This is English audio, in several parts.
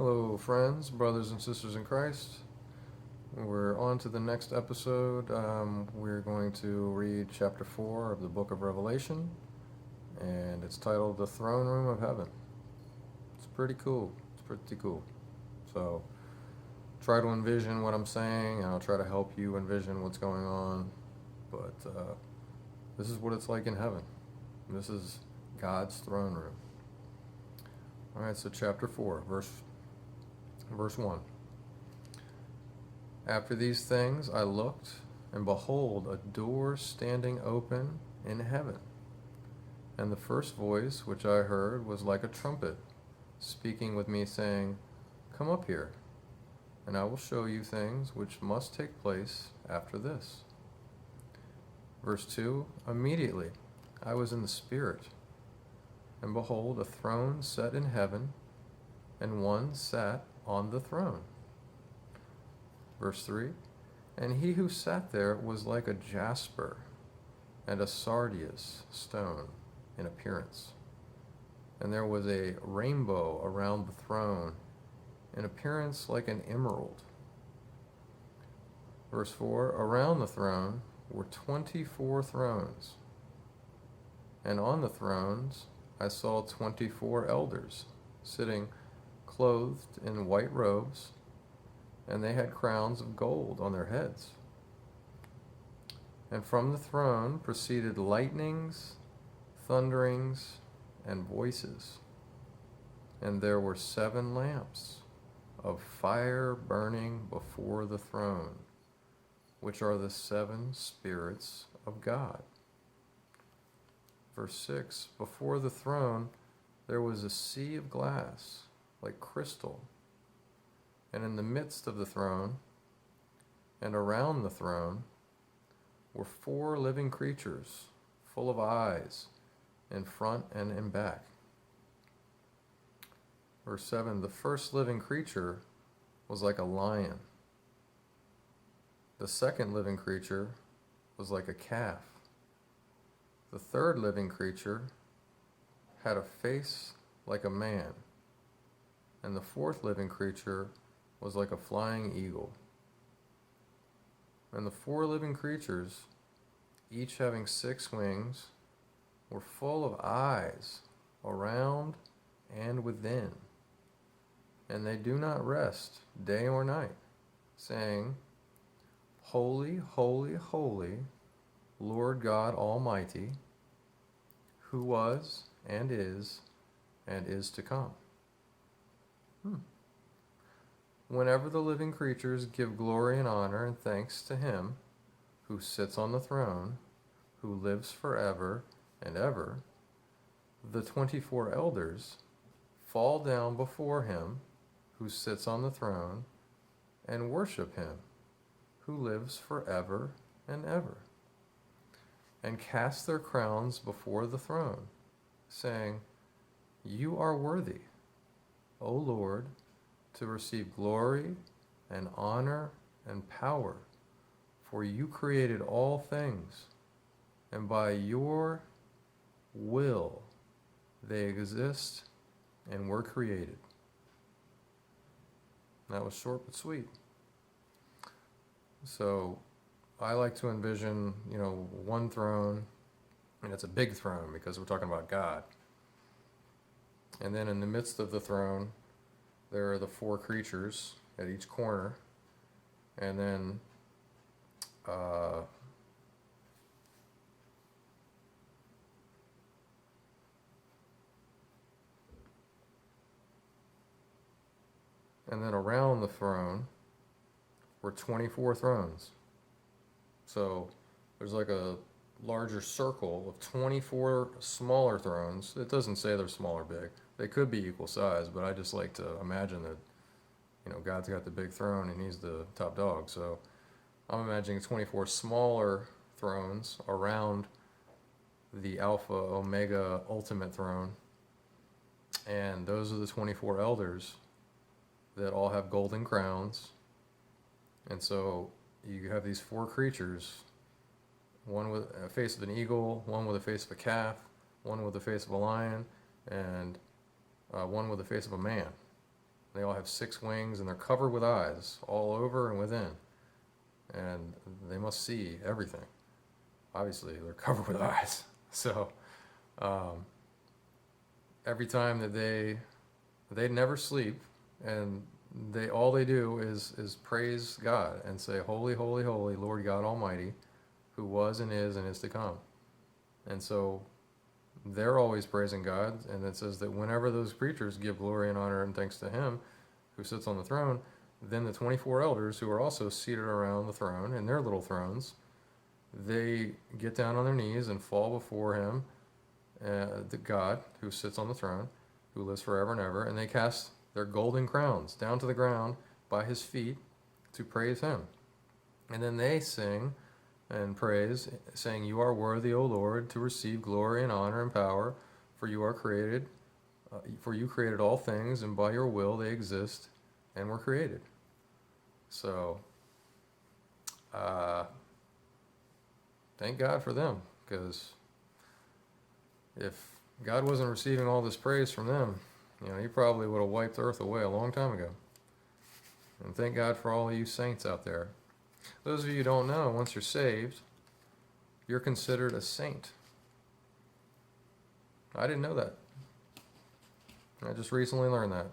Hello, friends, brothers, and sisters in Christ. We're on to the next episode. We're going to read chapter 4 of the book of Revelation, and it's titled The Throne Room of Heaven. It's pretty cool. It's pretty cool. So, try to envision what I'm saying, and I'll try to help you envision what's going on. But this is what it's like in heaven. This is God's throne room. All right, so chapter 4, verse 1. After these things I looked, and behold, a door standing open in heaven. And the first voice which I heard was like a trumpet, speaking with me, saying, Come up here, and I will show you things which must take place after this. Verse 2. Immediately I was in the Spirit, and behold, a throne set in heaven, and one sat on the throne. Verse 3. And he who sat there was like a jasper and a sardius stone in appearance. And there was a rainbow around the throne, in appearance like an emerald. Verse 4. Around the throne were 24 thrones, and on the thrones I saw 24 elders sitting clothed in white robes, and they had crowns of gold on their heads. And from the throne proceeded lightnings, thunderings, and voices. And there were 7 lamps of fire burning before the throne, which are the 7 spirits of God. Verse 6. Before the throne there was a sea of glass, like crystal, and in the midst of the throne and around the throne were 4 living creatures, full of eyes in front and in back. Verse 7. The first living creature was like a lion. The second living creature was like a calf. The third living creature had a face like a man, and the fourth living creature was like a flying eagle. And the 4 living creatures, each having 6 wings, were full of eyes around and within, and they do not rest day or night, saying, Holy, holy, holy, Lord God Almighty, who was and is to come. Whenever the living creatures give glory and honor and thanks to him who sits on the throne, who lives forever and ever, the 24 elders fall down before him who sits on the throne and worship him who lives forever and ever, and cast their crowns before the throne, saying, You are worthy, O Lord, to receive glory and honor and power, for you created all things, and by your will they exist and were created. That was short but sweet. So I like to envision, one throne, and it's a big throne because we're talking about God. And then in the midst of the throne, there are the 4 creatures at each corner, and then around the throne were 24 thrones. So there's like a larger circle of 24 smaller thrones. It doesn't say they're small or big. They could be equal size, but I just like to imagine that, God's got the big throne and he's the top dog. So I'm imagining 24 smaller thrones around the Alpha, Omega, Ultimate throne. And those are the 24 elders that all have golden crowns. And so you have these 4 creatures, one with a face of an eagle, one with a face of a calf, one with the face of a lion, and one with the face of a man. They all have 6 wings, and they're covered with eyes all over and within. And they must see everything. Obviously, they're covered with eyes. So every time that they never sleep, and all they do is praise God and say, "Holy, holy, holy, Lord God Almighty, who was and is to come." And so they're always praising God, and it says that whenever those creatures give glory and honor and thanks to Him who sits on the throne, then the 24 elders who are also seated around the throne in their little thrones, they get down on their knees and fall before Him, the God who sits on the throne, who lives forever and ever, and they cast their golden crowns down to the ground by His feet to praise Him. And then they sing and praise, saying, "You are worthy, O Lord, to receive glory and honor and power, for you are created, for you created all things, and by your will they exist and were created." So, thank God for them, because if God wasn't receiving all this praise from them, He probably would have wiped Earth away a long time ago. And thank God for all you saints out there. Those of you who don't know, once you're saved, you're considered a saint. I didn't know that. I just recently learned that.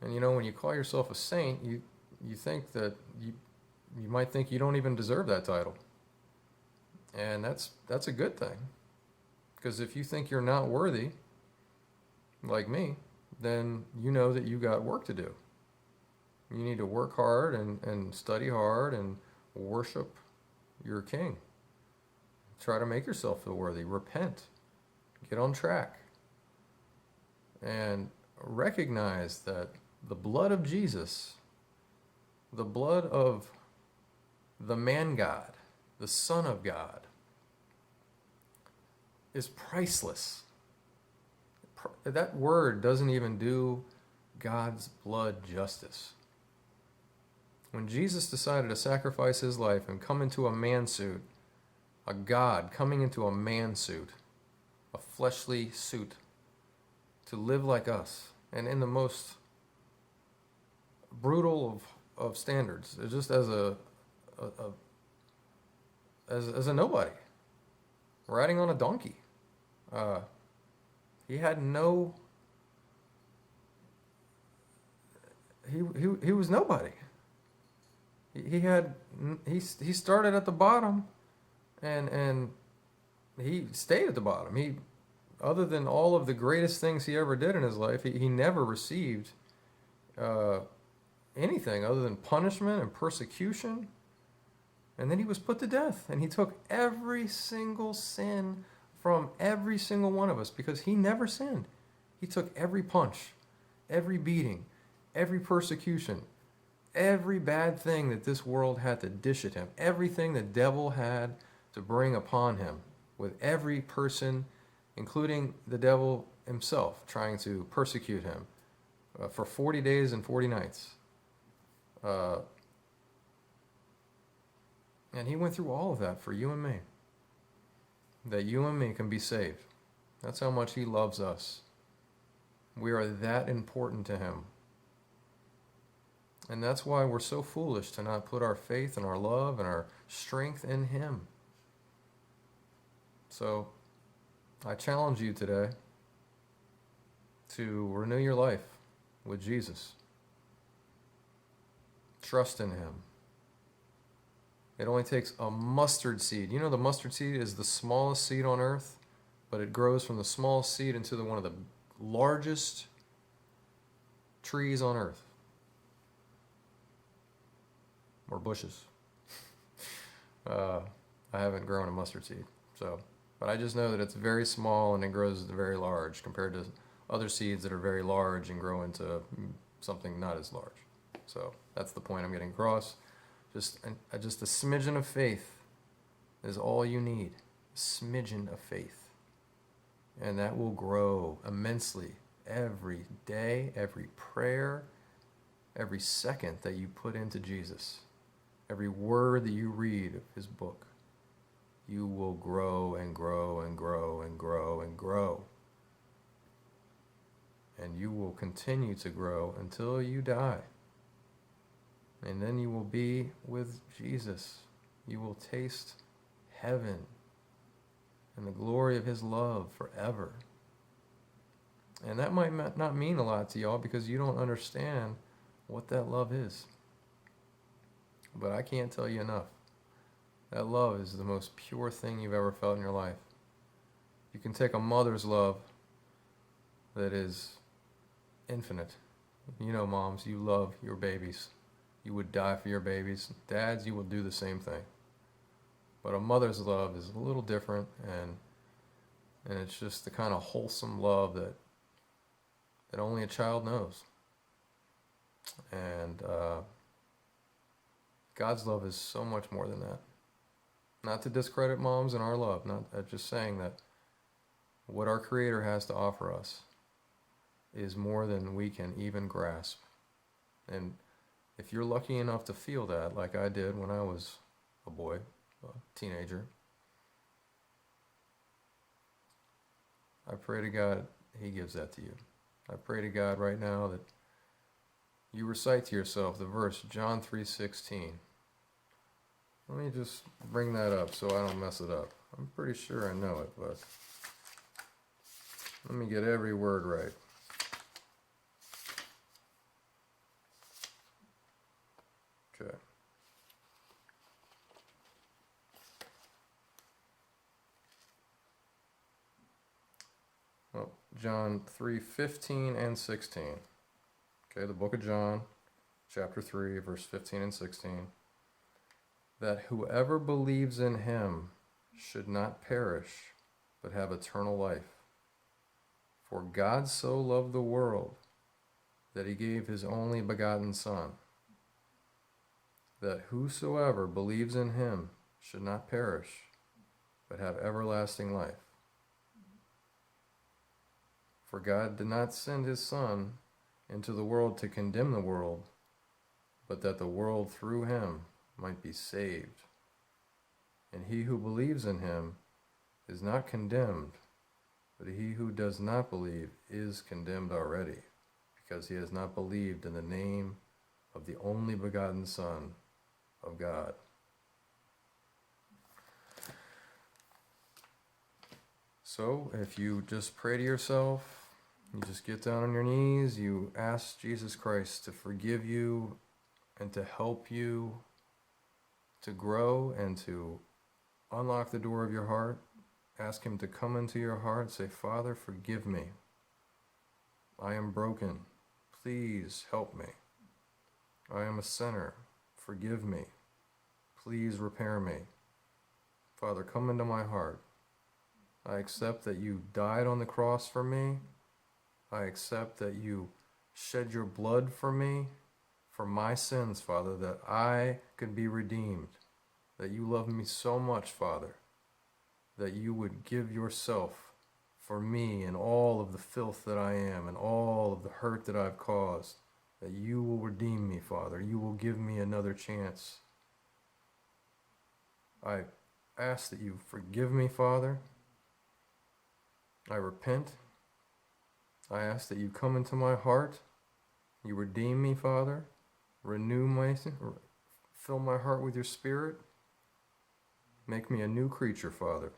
And when you call yourself a saint, you think that you might think you don't even deserve that title. And that's a good thing. Because if you think you're not worthy, like me, then you know that you got work to do. You need to work hard and study hard and worship your King. Try to make yourself feel worthy. Repent. Get on track. And recognize that the blood of Jesus, the blood of the man God, the Son of God, is priceless. That word doesn't even do God's blood justice. When Jesus decided to sacrifice His life and come into a man suit, a God coming into a man suit, a fleshly suit, to live like us, and in the most brutal of standards, just as a nobody, riding on a donkey. He had no. He was nobody. He started at the bottom, and he stayed at the bottom. Other than all of the greatest things he ever did in his life, he never received anything other than punishment and persecution. And then he was put to death, and he took every single sin from every single one of us, because he never sinned. He took every punch, every beating, every persecution, every bad thing that this world had to dish at him, everything the devil had to bring upon him, with every person, including the devil himself, trying to persecute him for 40 days and 40 nights. And he went through all of that for you and me, that you and me can be saved. That's how much he loves us. We are that important to him. And that's why we're so foolish to not put our faith and our love and our strength in him. So I challenge you today to renew your life with Jesus. Trust in him. It only takes a mustard seed. You know, the mustard seed is the smallest seed on earth, but it grows from the smallest seed into one of the largest trees on earth. Or bushes. I haven't grown a mustard seed, but I just know that it's very small and it grows very large compared to other seeds that are very large and grow into something not as large. So that's the point I'm getting across. Just a smidgen of faith is all you need. A smidgen of faith. And that will grow immensely every day, every prayer, every second that you put into Jesus. Every word that you read of his book. You will grow and grow and grow and grow and grow. and you will continue to grow until you die. And then you will be with Jesus. You will taste heaven and the glory of his love forever. And that might not mean a lot to y'all because you don't understand what that love is. But I can't tell you enough. That love is the most pure thing you've ever felt in your life. You can take a mother's love that is infinite. You know, moms, you love your babies. You would die for your babies. Dads, you will do the same thing. But a mother's love is a little different, and it's just the kind of wholesome love that only a child knows. And God's love is so much more than that. Not to discredit moms and our love, not just saying that what our Creator has to offer us is more than we can even grasp. And if you're lucky enough to feel that, like I did when I was a boy, a teenager, I pray to God he gives that to you. I pray to God right now that you recite to yourself the verse, John 3:16. Let me just bring that up so I don't mess it up. I'm pretty sure I know it, but let me get every word right. Okay. Well, John 3:15 and 16. Okay, the book of John, chapter 3, verse 15 and 16. That whoever believes in him should not perish, but have eternal life. For God so loved the world that he gave his only begotten Son, that whosoever believes in him should not perish, but have everlasting life. For God did not send his Son into the world to condemn the world, but that the world through him might be saved. And he who believes in him is not condemned, but he who does not believe is condemned already, because he has not believed in the name of the only begotten Son of God. So if you just pray to yourself, you just get down on your knees, you ask Jesus Christ to forgive you and to help you to grow and to unlock the door of your heart. Ask him to come into your heart. Say, Father, forgive me. I am broken. Please help me. I am a sinner. Forgive me. Please repair me. Father, come into my heart. I accept that you died on the cross for me. I accept that you shed your blood for me, for my sins, Father, that I could be redeemed, that you love me so much, Father, that you would give yourself for me and all of the filth that I am and all of the hurt that I've caused, that you will redeem me, Father. You will give me another chance. I ask that you forgive me, Father. I repent. I ask that you come into my heart. You redeem me, Father. Fill my heart with your Spirit. Make me a new creature, Father.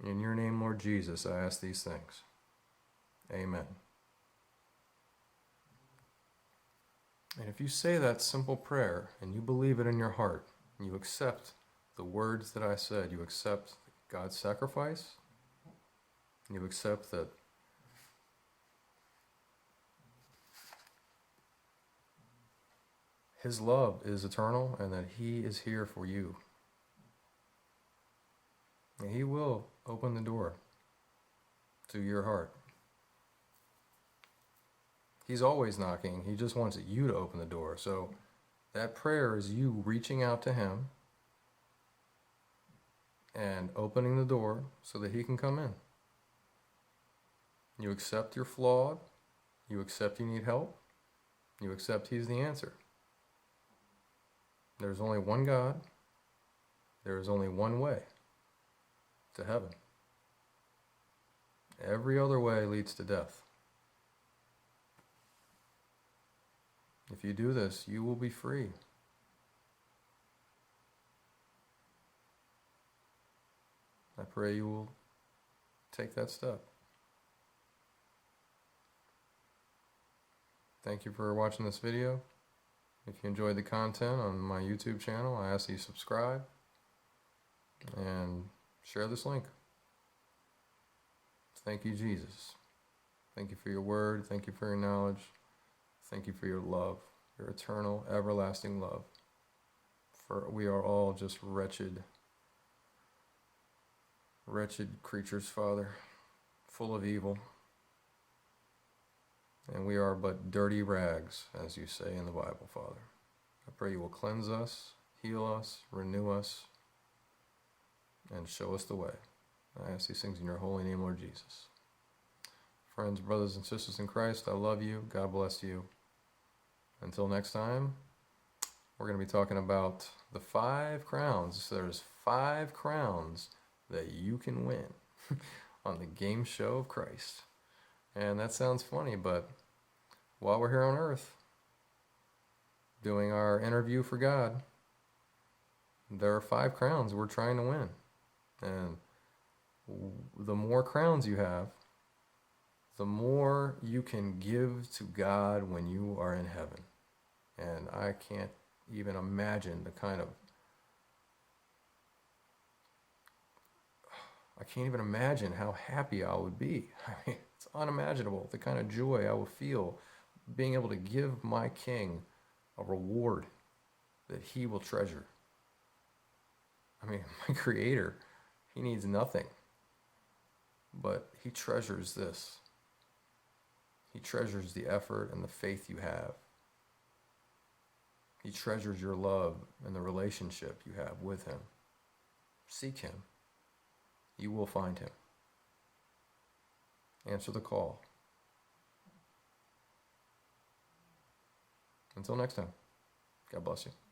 In your name, Lord Jesus, I ask these things. Amen. And if you say that simple prayer and you believe it in your heart, and you accept the words that I said, you accept God's sacrifice, you accept that his love is eternal and that he is here for you. And he will open the door to your heart. He's always knocking. He just wants you to open the door. So that prayer is you reaching out to him and opening the door so that he can come in. You accept you're flawed. You accept you need help. You accept he's the answer. There's only one God. There is only one way to heaven. Every other way leads to death. If you do this, you will be free. I pray you will take that step. Thank you for watching this video. If you enjoyed the content on my YouTube channel, I ask that you subscribe and share this link. Thank you, Jesus. Thank you for your word. Thank you for your knowledge. Thank you for your love, your eternal, everlasting love. For we are all just wretched creatures, Father, full of evil. And we are but dirty rags, as you say in the Bible, Father. I pray you will cleanse us, heal us, renew us, and show us the way. I ask these things in your holy name, Lord Jesus. Friends, brothers, and sisters in Christ, I love you. God bless you. Until next time, we're going to be talking about the 5 crowns. So there's 5 crowns that you can win on the game show of Christ. And that sounds funny, but while we're here on earth, doing our interview for God, there are 5 crowns we're trying to win. And the more crowns you have, the more you can give to God when you are in heaven. And I can't even imagine I can't even imagine how happy I would be. I mean, it's unimaginable, the kind of joy I will feel being able to give my King a reward that he will treasure. I mean, my Creator, he needs nothing, but he treasures this. He treasures the effort and the faith you have. He treasures your love and the relationship you have with him. Seek him. You will find him. Answer the call. Until next time, God bless you.